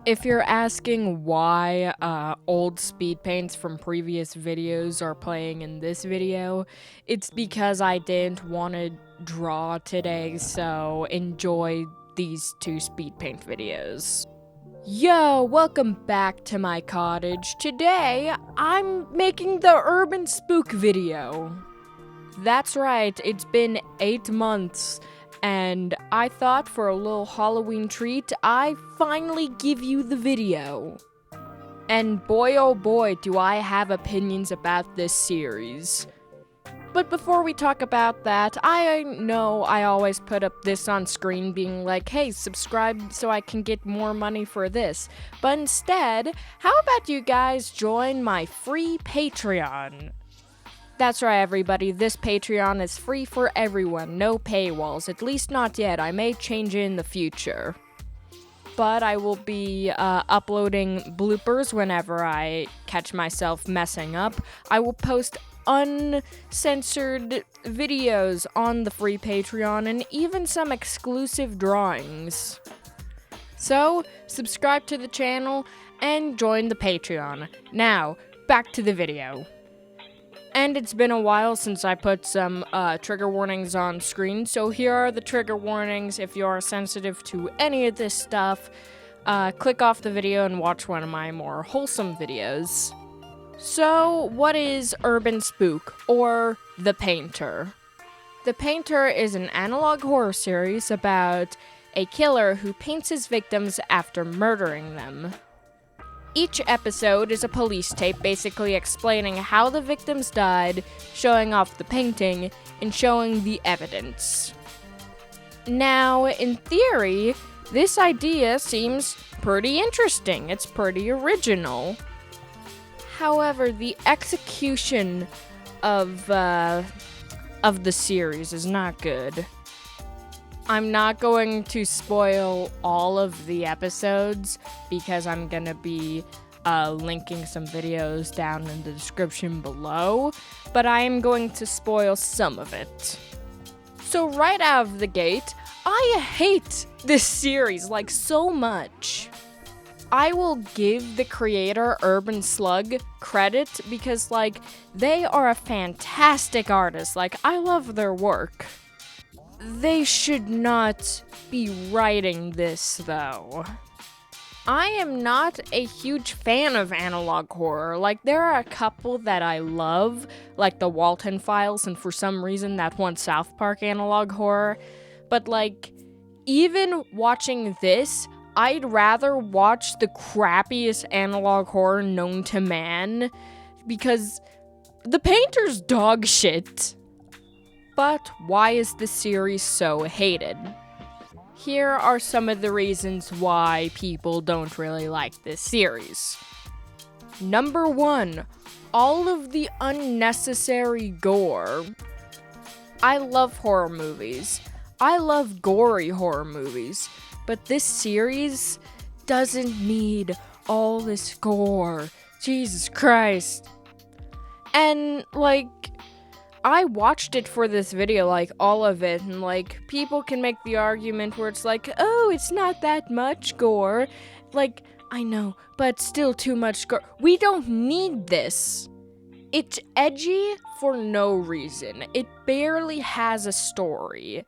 If you're asking why old speed paints from previous videos are playing in this video, it's because I didn't want to draw today, so enjoy these two speed paint videos. Yo, welcome back to my cottage. Today, I'm making the UrbanSpook video. That's right, it's been 8 months. And I thought for a little Halloween treat, I finally give you the video. And boy oh boy, do I have opinions about this series. But before we talk about that, I know I always put up this on screen being like, hey, subscribe so I can get more money for this. But instead, how about you guys join my free Patreon? That's right, everybody, this Patreon is free for everyone, no paywalls, at least not yet. I may change it in the future. But I will be uploading bloopers whenever I catch myself messing up. I will post uncensored videos on the free Patreon and even some exclusive drawings. So, subscribe to the channel and join the Patreon. Now, back to the video. And it's been a while since I put some trigger warnings on screen, so here are the trigger warnings. If you are sensitive to any of this stuff, click off the video and watch one of my more wholesome videos. So, what is UrbanSpook, or The Painter? The Painter is an analog horror series about a killer who paints his victims after murdering them. Each episode is a police tape basically explaining how the victims died, showing off the painting, and showing the evidence. Now, in theory, this idea seems pretty interesting. It's pretty original. However, the execution of the series is not good. I'm not going to spoil all of the episodes because I'm going to be linking some videos down in the description below, but I am going to spoil some of it. So right out of the gate, I hate this series so much. I will give the creator Urban Slug credit because they are a fantastic artist. I love their work. They should not be writing this, though. I am not a huge fan of analog horror. There are a couple that I love, like the Walton Files, and for some reason that one South Park analog horror. But, even watching this, I'd rather watch the crappiest analog horror known to man, because The Painter's dog shit. But why is the series so hated? Here are some of the reasons why people don't really like this series. Number 1, all of the unnecessary gore. I love horror movies. I love gory horror movies. But this series doesn't need all this gore. Jesus Christ. And, I watched it for this video, all of it, and, people can make the argument where it's oh, it's not that much gore. I know, but still too much gore. We don't need this. It's edgy for no reason. It barely has a story.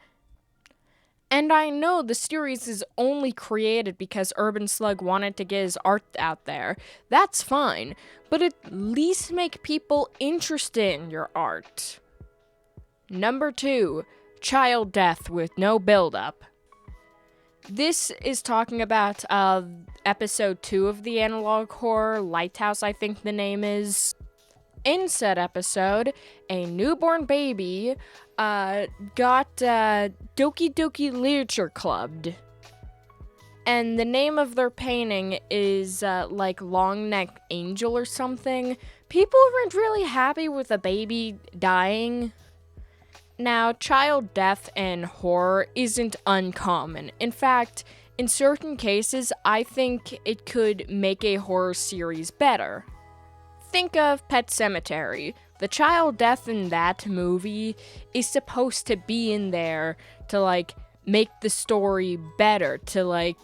And I know the series is only created because Urban Slug wanted to get his art out there. That's fine, but at least make people interested in your art. Number 2, child death with no build-up. This is talking about episode 2 of the analog horror, Lighthouse I think the name is. In said episode, a newborn baby got Doki Doki Literature Clubbed. And the name of their painting is Long Neck Angel or something. People weren't really happy with a baby dying. Now, child death in horror isn't uncommon. In fact, in certain cases, I think it could make a horror series better. Think of Pet Sematary. The child death in that movie is supposed to be in there to, make the story better, to,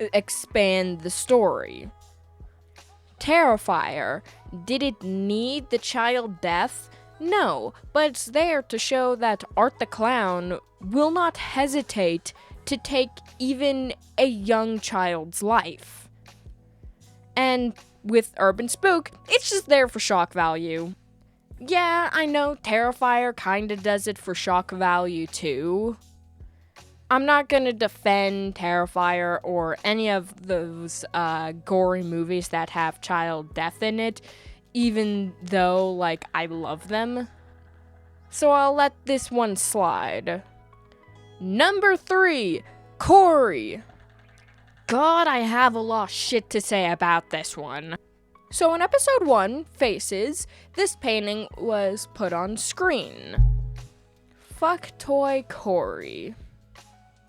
expand the story. Terrifier, did it need the child death? No, but it's there to show that Art the Clown will not hesitate to take even a young child's life. And with UrbanSpook, it's just there for shock value. Yeah, I know Terrifier kinda does it for shock value too. I'm not gonna defend Terrifier or any of those gory movies that have child death in it, even though, like, I love them. So I'll let this one slide. Number 3, Corey. God, I have a lot of shit to say about this one. So in episode 1, Faces, this painting was put on screen. Fuck toy Corey.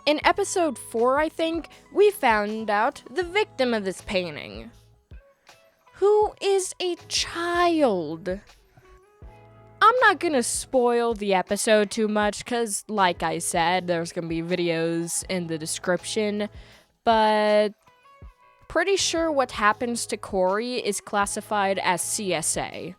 In episode 4, I think, we found out the victim of this painting, who is a child. I'm not gonna spoil the episode too much, because, like I said, there's gonna be videos in the description, but pretty sure what happens to Corey is classified as CSA.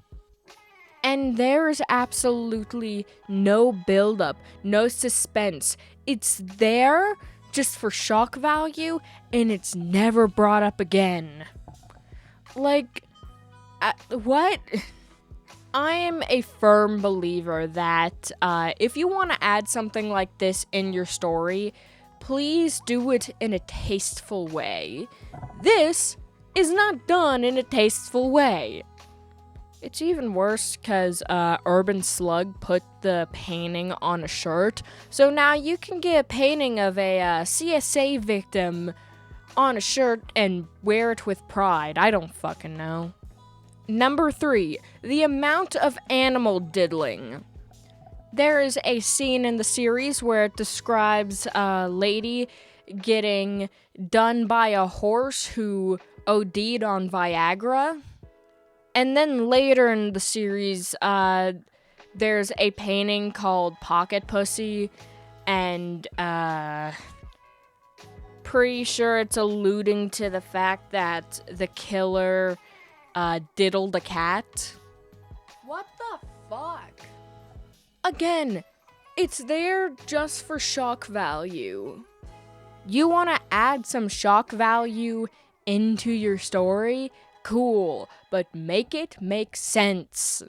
And there is absolutely no build-up, no suspense. It's there just for shock value, and it's never brought up again. Like, what? I am a firm believer that if you want to add something like this in your story, please do it in a tasteful way. This is not done in a tasteful way. It's even worse because Urban Slug put the painting on a shirt, so now you can get a painting of a CSA victim on a shirt and wear it with pride. I don't fucking know. Number 3, the amount of animal diddling. There is a scene in the series where it describes a lady getting done by a horse who OD'd on Viagra. And then later in the series, there's a painting called Pocket Pussy, and pretty sure it's alluding to the fact that the killer diddled a cat. What the fuck? Again, it's there just for shock value. You want to add some shock value into your story? Cool, but make it make sense.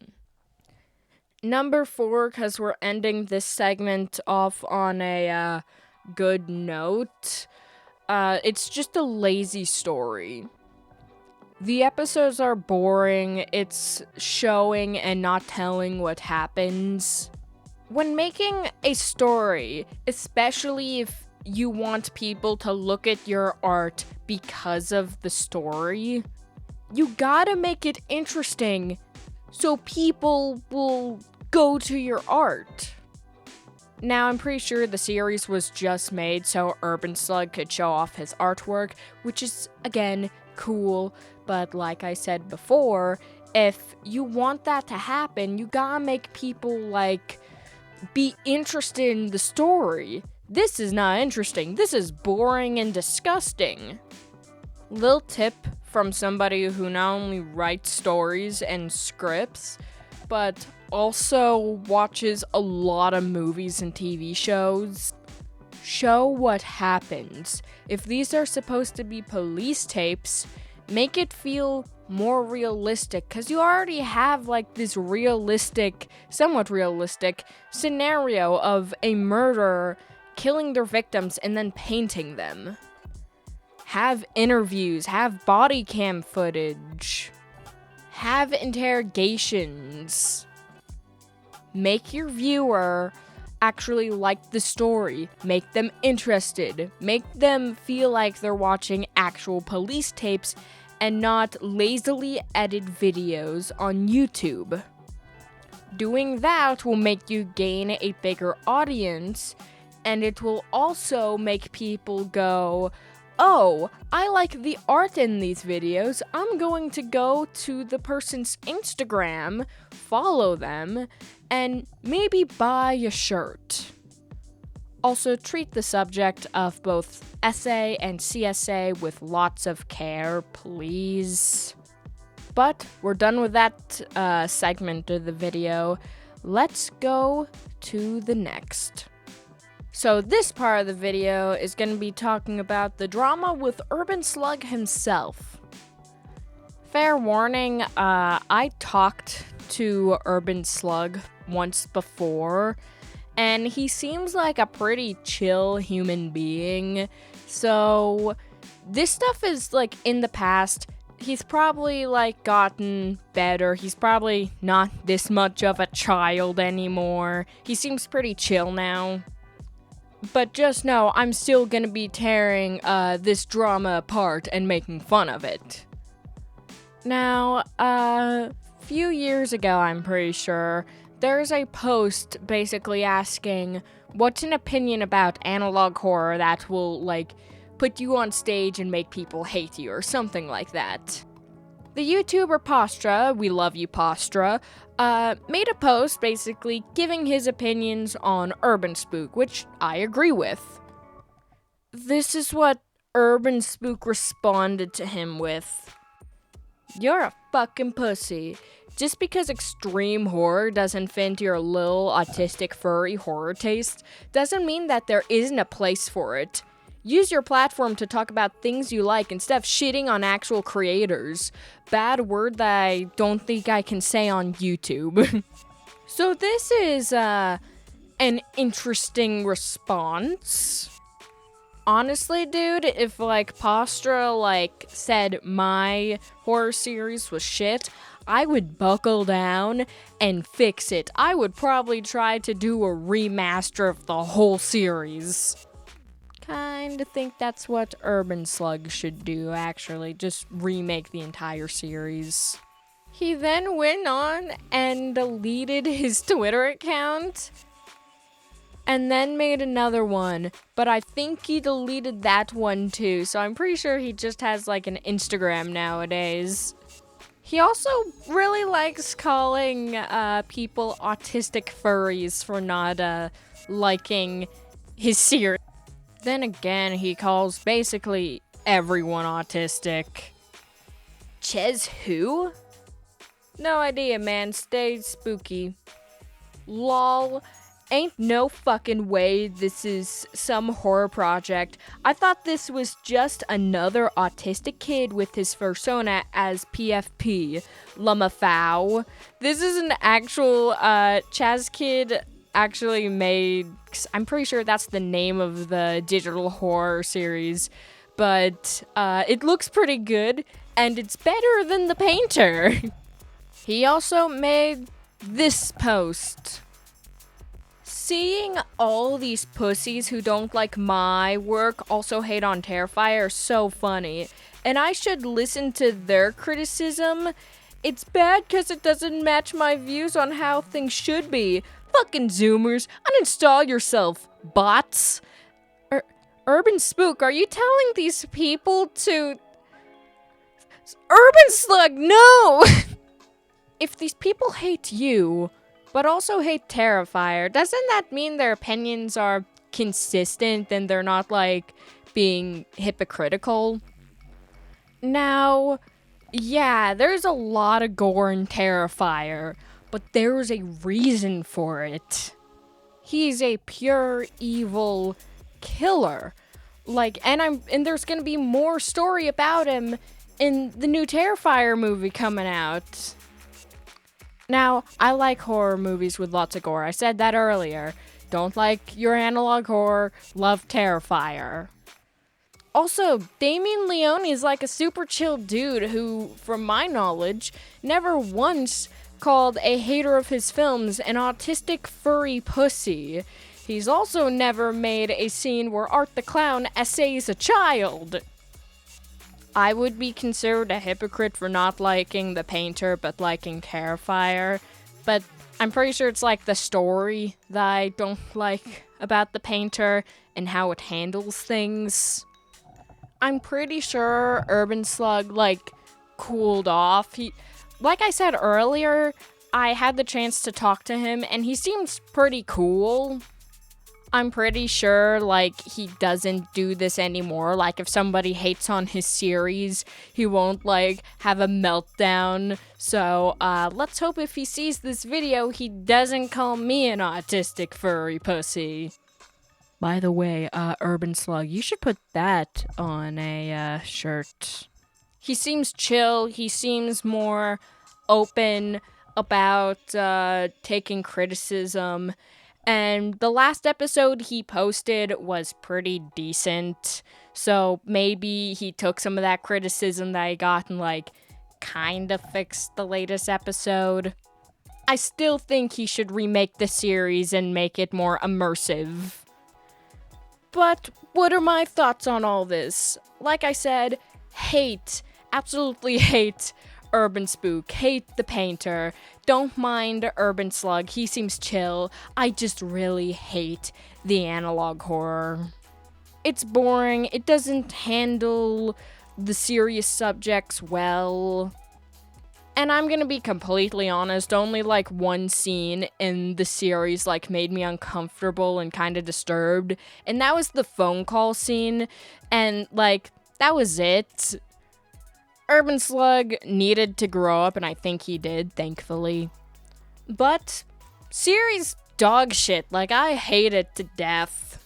Number 4, because we're ending this segment off on a good note, it's just a lazy story. The episodes are boring, it's showing and not telling what happens. When making a story, especially if you want people to look at your art because of the story, you gotta make it interesting so people will go to your art. Now, I'm pretty sure the series was just made so Urban Slug could show off his artwork, which is, again, cool, but like I said before, if you want that to happen, you gotta make people, like, be interested in the story. This is not interesting. This is boring and disgusting. Little tip from somebody who not only writes stories and scripts, but also watches a lot of movies and TV shows. Show what happens. If these are supposed to be police tapes, make it feel more realistic, because you already have, like, this realistic, somewhat realistic scenario of a murderer killing their victims and then painting them. Have interviews, have body cam footage, have interrogations. Make your viewer actually like the story, make them interested, make them feel like they're watching actual police tapes and not lazily edit videos on YouTube. Doing that will make you gain a bigger audience, and it will also make people go, oh, I like the art in these videos, I'm going to go to the person's Instagram, follow them, and maybe buy a shirt. Also, treat the subject of both essay and CSA with lots of care, please. But we're done with that segment of the video. Let's go to the next. So this part of the video is going to be talking about the drama with Urban Slug himself. Fair warning, I talked to Urban Slug once before, and he seems like a pretty chill human being. So this stuff is like in the past. He's probably like gotten better. He's probably not this much of a child anymore. He seems pretty chill now. But just know, I'm still gonna be tearing this drama apart and making fun of it. Now, a few years ago, I'm pretty sure, there's a post basically asking, what's an opinion about analog horror that will, like, put you on stage and make people hate you, or something like that. The YouTuber Postra, we love you Postra, made a post basically giving his opinions on UrbanSpook, which I agree with. This is what UrbanSpook responded to him with. You're a fucking pussy. Just because extreme horror doesn't fit into your little autistic furry horror taste, doesn't mean that there isn't a place for it. Use your platform to talk about things you like instead of shitting on actual creators. Bad word that I don't think I can say on YouTube. So this is an interesting response. Honestly, dude, if like Postra like said my horror series was shit, I would buckle down and fix it. I would probably try to do a remaster of the whole series. Kinda think that's what Urban Slug should do, actually. Just remake the entire series. He then went on and deleted his Twitter account. And then made another one. But I think he deleted that one too. So I'm pretty sure he just has like an Instagram nowadays. He also really likes calling people autistic furries for not liking his series. Then again, he calls basically everyone autistic. Ches who? No idea, man. Stay spooky. Lol. Ain't no fucking way this is some horror project. I thought this was just another autistic kid with his persona as PFP. Lumafau. This is an actual Chaz kid actually made. I'm pretty sure that's the name of the digital horror series. But it looks pretty good, and it's better than the painter. He also made this post. Seeing all these pussies who don't like my work also hate on Terrifier are so funny. And I should listen to their criticism. It's bad because it doesn't match my views on how things should be. Fucking Zoomers, uninstall yourself, bots. UrbanSpook, are you telling these people to... Urban Slug, no! If these people hate you, but also hate Terrifier, doesn't that mean their opinions are consistent and they're not, like, being hypocritical? Now, yeah, there's a lot of gore in Terrifier, but there's a reason for it. He's a pure evil killer. Like, and there's gonna be more story about him in the new Terrifier movie coming out. Now, I like horror movies with lots of gore. I said that earlier. Don't like your analog horror, love Terrifier. Also, Damien Leone is like a super chill dude who, from my knowledge, never once called a hater of his films an autistic furry pussy. He's also never made a scene where Art the Clown essays a child. I would be considered a hypocrite for not liking The Painter but liking Terrifier, but I'm pretty sure it's like the story that I don't like about The Painter and how it handles things. I'm pretty sure Urban Slug, like, cooled off. Like I said earlier, I had the chance to talk to him and he seems pretty cool. I'm pretty sure, like, he doesn't do this anymore. Like, if somebody hates on his series, he won't, like, have a meltdown. So, let's hope if he sees this video, he doesn't call me an autistic furry pussy. By the way, Urban Slug, you should put that on a, shirt. He seems chill. He seems more open about, taking criticism. And the last episode he posted was pretty decent. So maybe he took some of that criticism that I got and, like, kind of fixed the latest episode. I still think he should remake the series and make it more immersive. But what are my thoughts on all this? Like I said, hate, absolutely hate UrbanSpook, hate the painter, don't mind Urban Slug, he seems chill. I just really hate the analog horror. It's boring, it doesn't handle the serious subjects well. And I'm gonna be completely honest, only like one scene in the series like made me uncomfortable and kind of disturbed, and that was the phone call scene, and like, that was it. Urban Slug needed to grow up, and I think he did, thankfully. But, series dog shit, like, I hate it to death.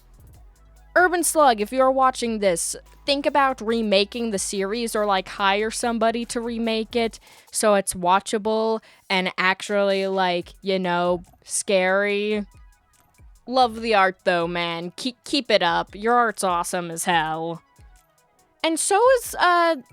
Urban Slug, if you're watching this, think about remaking the series or, like, hire somebody to remake it so it's watchable and actually, like, you know, scary. Love the art, though, man. Keep it up. Your art's awesome as hell. And so is,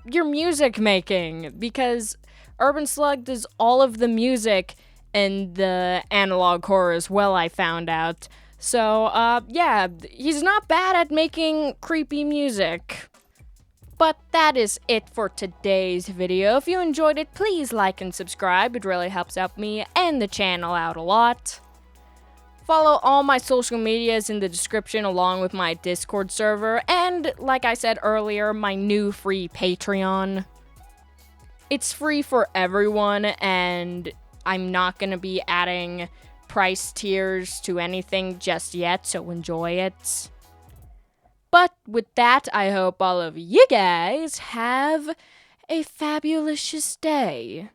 your music making, because Urban Slug does all of the music in the analog horror as well, I found out. So, yeah, he's not bad at making creepy music. But that is it for today's video. If you enjoyed it, please like and subscribe. It really helps out me and the channel out a lot. Follow all my social medias in the description along with my Discord server and, like I said earlier, my new free Patreon. It's free for everyone and I'm not going to be adding price tiers to anything just yet, so enjoy it. But with that, I hope all of you guys have a fabulous day.